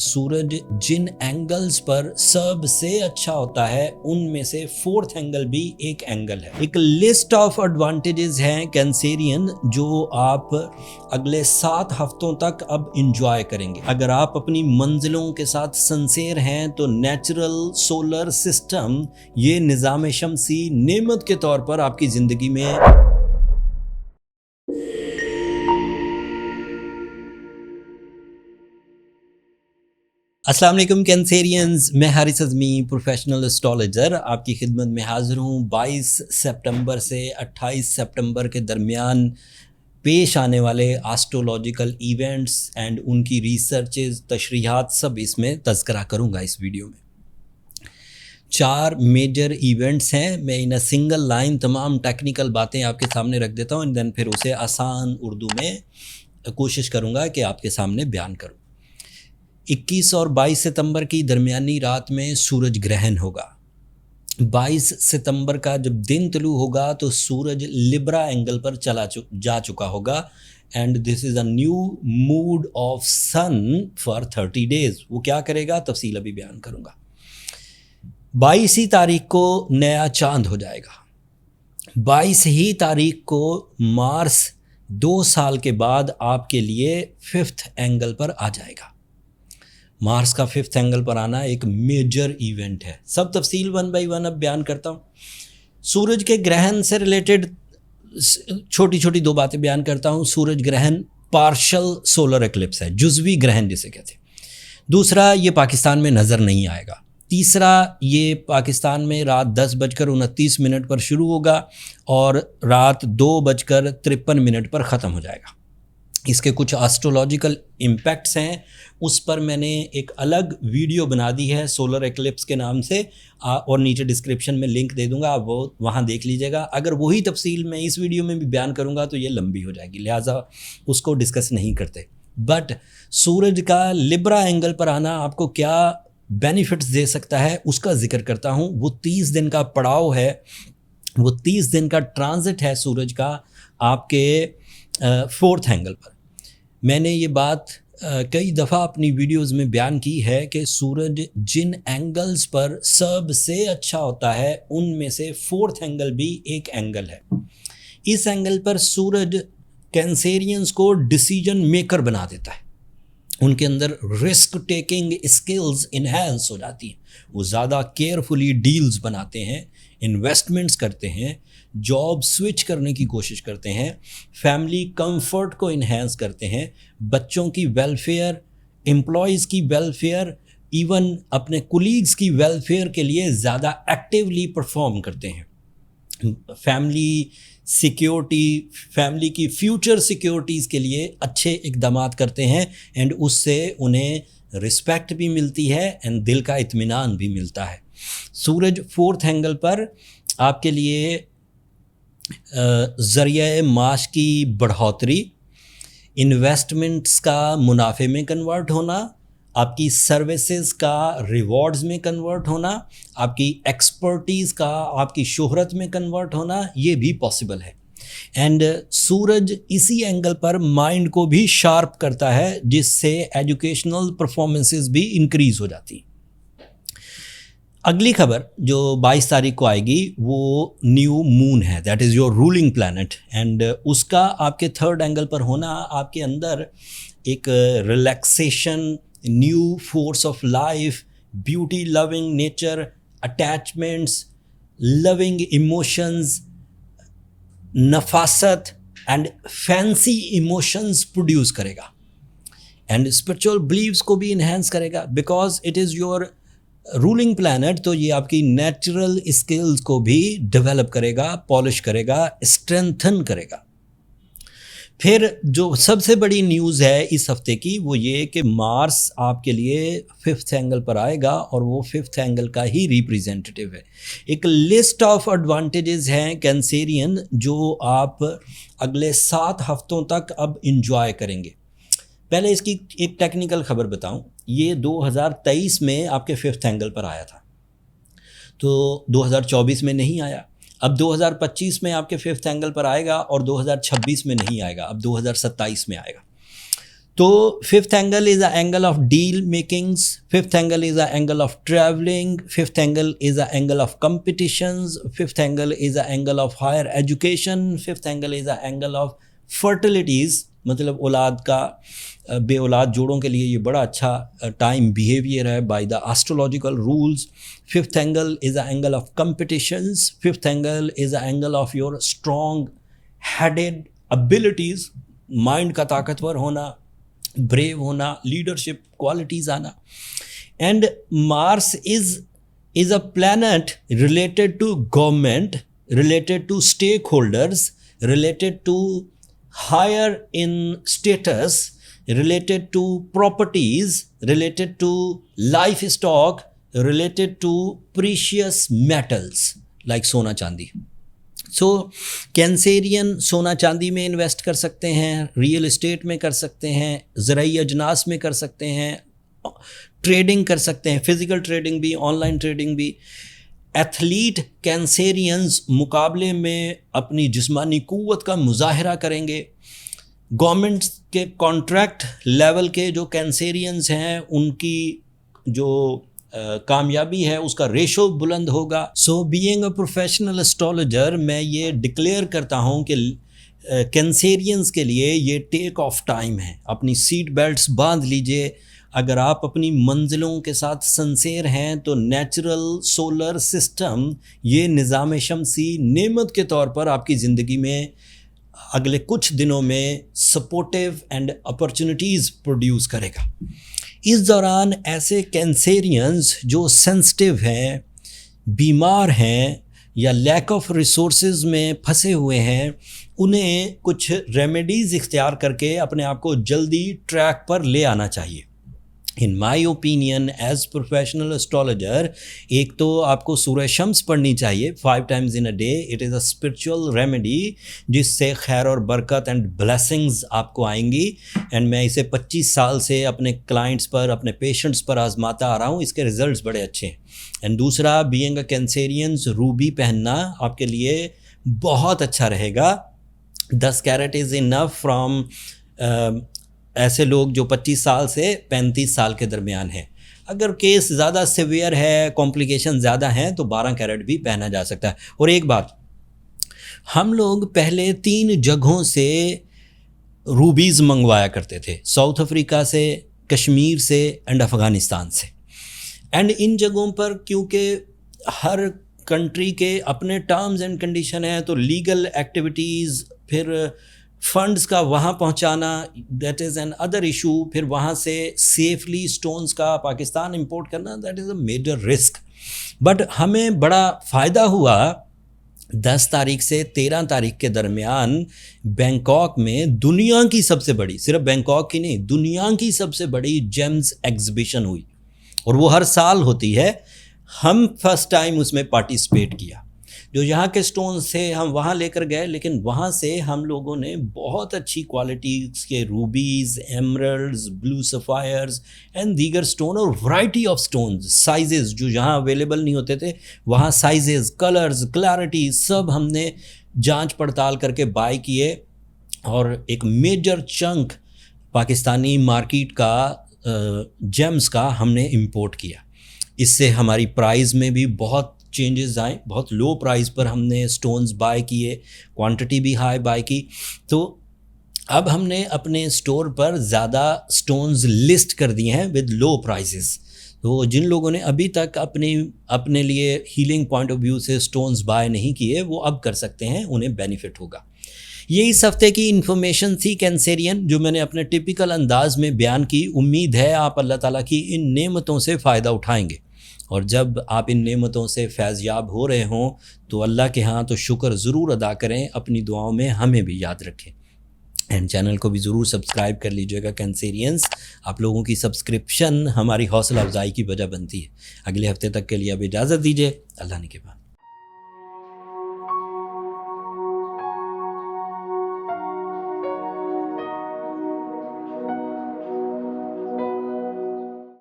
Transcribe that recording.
सूरज जिन angles पर सबसे अच्छा होता है उनमें से फोर्थ एंगल भी एक एंगल है। एक लिस्ट ऑफ एडवांटेजेस हैं कैंसेरियन जो आप अगले 7 हफ्तों तक अब इंजॉय करेंगे। अगर आप अपनी मंजिलों के साथ सिंसियर हैं तो नेचुरल सोलर सिस्टम ये निज़ाम शमसी नेमत के तौर पर आपकी ज़िंदगी में अस्सलाम वालेकुम कैंसेरियंस, मैं हारिस अज़मी प्रोफेशनल एस्ट्रोलॉजर आपकी खिदमत में हाज़िर हूँ। 22 सितंबर से 28 सितंबर के दरमियान पेश आने वाले एस्ट्रोलॉजिकल इवेंट्स एंड उनकी रिसर्चेस, तशरीहात सब इसमें तज़किरा करूँगा इस वीडियो में। 4 मेजर इवेंट्स हैं। मैं इन सिंगल लाइन तमाम टेक्निकल बातें आपके सामने रख देता हूँ एंड देन फिर उसे आसान उर्दू में कोशिश करूँगा कि आपके सामने बयान करूँ। 21 और 22 सितंबर की दरमियानी रात में सूरज ग्रहण होगा। 22 सितंबर का जब दिन तुलू होगा तो सूरज लिब्रा एंगल पर जा चुका होगा and this is a new mood of sun for 30 days. वो क्या करेगा तफसील अभी बयान करूँगा। 22 तारीख को नया चांद हो जाएगा। 22 ही तारीख को मार्स 2 साल के बाद आपके लिए 5th एंगल पर आ जाएगा। मार्स का 5th एंगल पर आना एक मेजर इवेंट है। सब तफसील 1 बाई 1 अब बयान करता हूँ। सूरज के ग्रहण से रिलेटेड छोटी छोटी 2 बातें बयान करता हूँ। सूरज ग्रहण पार्शल सोलर एक्लिप्स है, जुज़वी ग्रहण जिसे कहते हैं। दूसरा, ये पाकिस्तान में नज़र नहीं आएगा। तीसरा, ये पाकिस्तान में रात 10:29 पर शुरू होगा और रात 2:53 पर ख़त्म हो जाएगा। इसके कुछ एस्ट्रोलॉजिकल इम्पैक्ट्स हैं, उस पर मैंने एक अलग वीडियो बना दी है सोलर एक्लिप्स के नाम से और नीचे डिस्क्रिप्शन में लिंक दे दूंगा, आप वो वहाँ देख लीजिएगा। अगर वही तफसील मैं इस वीडियो में भी बयान करूँगा तो ये लंबी हो जाएगी, लिहाजा उसको डिस्कस नहीं करते। बट सूरज का लिब्रा एंगल पर आना आपको क्या बेनिफिट्स दे सकता है उसका जिक्र करता हूँ। वो 30 दिन का पड़ाव है, वो 30 दिन का ट्रांजिट है सूरज का आपके 4th एंगल पर। मैंने ये बात कई दफ़ा अपनी वीडियोस में बयान की है कि सूरज जिन एंगल्स पर सबसे अच्छा होता है उनमें से 4th एंगल भी एक एंगल है। इस एंगल पर सूरज कैंसेरियंस को डिसीजन मेकर बना देता है। उनके अंदर रिस्क टेकिंग स्किल्स इन्हेंस हो जाती हैं। वो ज़्यादा केयरफुली डील्स बनाते हैं, इन्वेस्टमेंट्स करते हैं, जॉब स्विच करने की कोशिश करते हैं, फैमिली कंफर्ट को इन्हेंस करते हैं, बच्चों की वेलफेयर, एम्प्लॉयज़ की वेलफेयर, इवन अपने कुलीग्स की वेलफेयर के लिए ज़्यादा एक्टिवली परफॉर्म करते हैं। फैमिली सिक्योरिटी, फैमिली की फ्यूचर सिक्योरिटीज़ के लिए अच्छे इक़दामात करते हैं एंड उससे उन्हें रिस्पेक्ट भी मिलती है एंड दिल का इत्मीनान भी मिलता है। सूरज 4th एंगल पर आपके लिए ज़रिया माश की बढ़ोतरी, इन्वेस्टमेंट्स का मुनाफे में कन्वर्ट होना, आपकी सर्विसेज का रिवॉर्ड्स में कन्वर्ट होना, आपकी एक्सपर्टीज़ का आपकी शोहरत में कन्वर्ट होना, ये भी पॉसिबल है। एंड सूरज इसी एंगल पर माइंड को भी शार्प करता है जिससे एजुकेशनल परफॉर्मेंसेस भी इंक्रीज़ हो जाती हैं। अगली खबर जो 22 तारीख को आएगी वो न्यू मून है, that is your ruling planet and उसका आपके 3rd एंगल पर होना आपके अंदर एक relaxation, new force of life, beauty loving nature, attachments, loving emotions, नफासत एंड फैंसी इमोशंस प्रोड्यूस करेगा एंड स्पिरिचुअल बिलीव्स को भी इन्हेंस करेगा because it is your ruling planet. तो ये आपकी नेचुरल स्किल्स को भी डेवलप करेगा, पॉलिश करेगा, स्ट्रेंथन करेगा। फिर जो सबसे बड़ी न्यूज़ है इस हफ्ते की वो ये कि मार्स आपके लिए 5th एंगल पर आएगा और वो 5th एंगल का ही रिप्रेजेंटेटिव है। एक लिस्ट ऑफ एडवांटेजेस हैं कैंसेरियन जो आप अगले 7 हफ्तों तक अब इंजॉय करेंगे। पहले इसकी एक टेक्निकल खबर बताऊं, ये 2023 में आपके 5th एंगल पर आया था, तो 2024 में नहीं आया। अब 2025 में आपके 5th एंगल पर आएगा और 2026 में नहीं आएगा, अब 2027 में आएगा। तो fifth angle is a angle of deal makings, fifth angle is a angle of travelling, fifth angle is a angle of competitions, fifth angle is a angle of higher education, fifth angle is a angle of fertilities, मतलब औलाद का बे औलाद जोड़ों के लिए ये बड़ा अच्छा टाइम बिहेवियर है by the astrological rules. Fifth angle is a angle of competitions, fifth angle is a angle of your strong headed abilities, mind का ताकतवर होना, ब्रेव होना, लीडरशिप क्वालिटीज़ आना। And Mars is a planet related to government, related to stakeholders, related to higher in status, related to properties, related to livestock, related to precious metals like सोना चांदी। सो Cancerian सोना चांदी में invest कर सकते हैं, real estate में कर सकते हैं, ज़राई अजनास में कर सकते हैं, ट्रेडिंग कर सकते हैं, फिज़िकल ट्रेडिंग भी, ऑनलाइन ट्रेडिंग भी। एथलीट कैंसेरियंस मुकाबले में अपनी जिस्मानी क़ुव्वत का मुजाहरा करेंगे। गवर्नमेंट के कॉन्ट्रैक्ट लेवल के जो कैंसेरियंस हैं उनकी जो कामयाबी है उसका रेशो बुलंद होगा। So being a professional astrologer मैं ये डिक्लेयर करता हूँ कि कैंसेरियंस के लिए ये टेक ऑफ टाइम है। अपनी सीट बेल्ट्स बांध लीजिए। अगर आप अपनी मंजिलों के साथ संसेर हैं तो नेचुरल सोलर सिस्टम ये निज़ाम शमसी नेमत के तौर पर आपकी ज़िंदगी में अगले कुछ दिनों में सपोर्टिव एंड अपॉर्चुनिटीज़ प्रोड्यूस करेगा। इस दौरान ऐसे कैंसेरियंस जो सेंसिटिव हैं, बीमार हैं या लैक ऑफ रिसोर्सेज में फंसे हुए हैं, उन्हें कुछ रेमेडीज़ इख्तियार करके अपने आप को जल्दी ट्रैक पर ले आना चाहिए। In my opinion as professional astrologer, एक तो आपको सूरह शम्स पढ़नी चाहिए 5 times in a day. It is a spiritual remedy जिससे खैर और बरकत एंड ब्लेसिंग्स आपको आएंगी। एंड मैं इसे 25 साल से अपने क्लाइंट्स पर, अपने पेशेंट्स पर आजमाता आ रहा हूँ, इसके रिजल्ट्स बड़े अच्छे हैं। एंड दूसरा, बीइंग अ कैंसेरियंस, रूबी पहनना आपके लिए बहुत अच्छा रहेगा। 10 कैरेट इज़ इनफ फ्रॉम ऐसे लोग जो 25 साल से 35 साल के दरमियान हैं। अगर केस ज़्यादा सिवियर है, कॉम्प्लिकेशन ज़्यादा हैं, तो 12 कैरेट भी पहना जा सकता है। और एक बात, हम लोग पहले 3 जगहों से रूबीज़ मंगवाया करते थे, साउथ अफ्रीका से, कश्मीर से एंड अफ़गानिस्तान से। एंड इन जगहों पर क्योंकि हर कंट्री के अपने टर्म्स एंड कंडीशन हैं, तो लीगल एक्टिविटीज़, फिर फंड्स का वहाँ पहुँचाना, that is another issue. फिर वहाँ से सेफली स्टोन्स का पाकिस्तान इंपोर्ट करना, that is a major risk. But हमें बड़ा फ़ायदा हुआ 10 तारीख से 13 तारीख के दरमियान बैंकॉक में दुनिया की सबसे बड़ी, सिर्फ बैंकॉक की नहीं, दुनिया की सबसे बड़ी जेम्स एग्जिबिशन हुई, और वो हर साल होती है। हम फर्स्ट टाइम उसमें पार्टिसिपेट किया। जो यहाँ के स्टोन्स थे हम वहाँ लेकर गए, लेकिन वहाँ से हम लोगों ने बहुत अच्छी क्वालिटी के रूबीज़, एमरल्ड्स, ब्लू सफ़ायर्स एंड दीगर स्टोन और वैरायटी ऑफ स्टोन्स, साइजेस जो यहाँ अवेलेबल नहीं होते थे, वहाँ साइजेस, कलर्स, क्लैरिटी सब हमने जांच पड़ताल करके बाय किए। और एक मेजर चंक पाकिस्तानी मार्केट का जेम्स का हमने इंपोर्ट किया। इससे हमारी प्राइस में भी बहुत चेंजेस आए। बहुत लो प्राइस पर हमने स्टोन्स बाय किए, क्वांटिटी भी हाई बाय की। तो अब हमने अपने स्टोर पर ज़्यादा स्टोन्स लिस्ट कर दिए हैं विद लो प्राइसेस। तो जिन लोगों ने अभी तक अपने लिए हीलिंग पॉइंट ऑफ व्यू से स्टोन्स बाय नहीं किए, वो अब कर सकते हैं, उन्हें बेनिफिट होगा। ये इस हफ्ते की इन्फॉर्मेशन थी कैंसेरियन, जो मैंने अपने टिपिकल अंदाज में बयान की। उम्मीद है आप अल्लाह ताला की इन नेमतों से फ़ायदा उठाएंगे, और जब आप इन नेमतों से फैज़याब हो रहे हों तो अल्लाह के यहाँ तो शुक्र ज़रूर अदा करें, अपनी दुआओं में हमें भी याद रखें। एंड चैनल को भी ज़रूर सब्सक्राइब कर लीजिएगा कैंसेरियंस। आप लोगों की सब्सक्रिप्शन हमारी हौसला अफजाई की वजह बनती है। अगले हफ्ते तक के लिए अब इजाज़त दीजिए। अल्लाह ने के बाद।